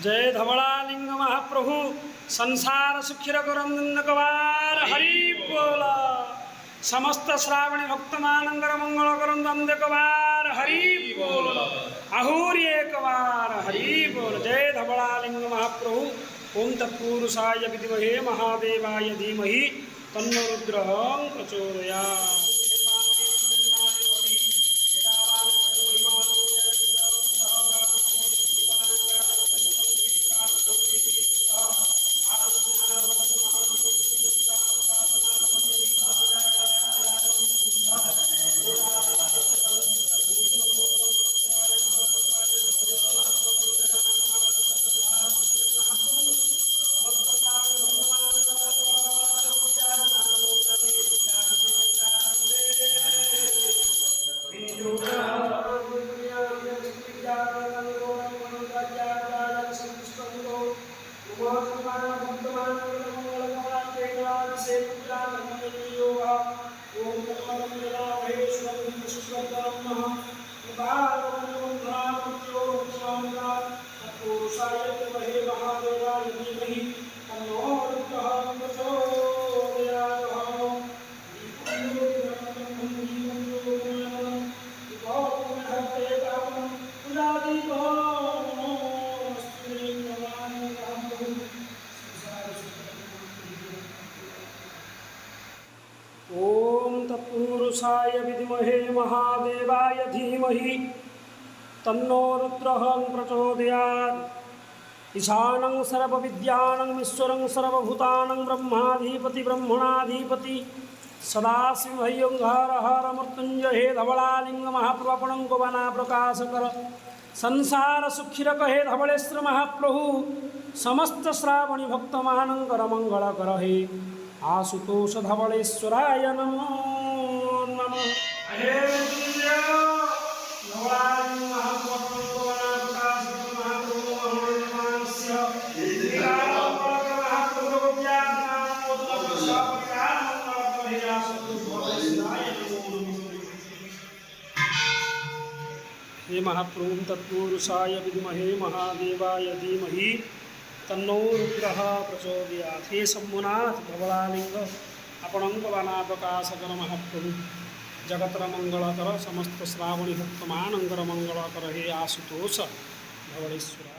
जय धवलालिंग महाप्रभु संसार सुखिर कवार हरि बोला। समस्त श्रावणी भक्तमानंदर मंगल करम दंदे कवार हरि बोल। आहुरी एक बार हरि बोल। जय धवलालिंग महाप्रभु। ओम तत्पुरुषाय विद्महे महादेवाय धीमहि तन्नो रुद्रः प्रचोदयात्। तत्पुरुषाय विद्महे महादेवाय धीमहि तन्नो रुद्रः प्रचोदयात्। ईशानं सर्वविद्यानां ईश्वरं सर्वभूतानां ब्रह्माधिपति ब्रह्मणाधिपति सदाशिवहर हर मृत्युंजय हे धवलालिंग महाप्रभुपणं गोवना प्रकाशकर संसार सुखिरक हे धवलेश्वर महाप्रभु। समस्त श्रावणी भक्तमानंकर मंगलकर हे आशुतोष धवलेश्वराय नमो नमः। हे हे महाप्रभु तत्पुरुषाय विद्महे महादेवाय धीमहि तन्नो रुद्रः प्रचोदयात्। हे शंभुनाथ धवलालिंग आपणंक बाना प्रकाशकर महाप्रभु जगतर मंगलकर समस्त श्रावणी भक्तमानंकर मंगलकर हे आशुतोष धवलेश्वर।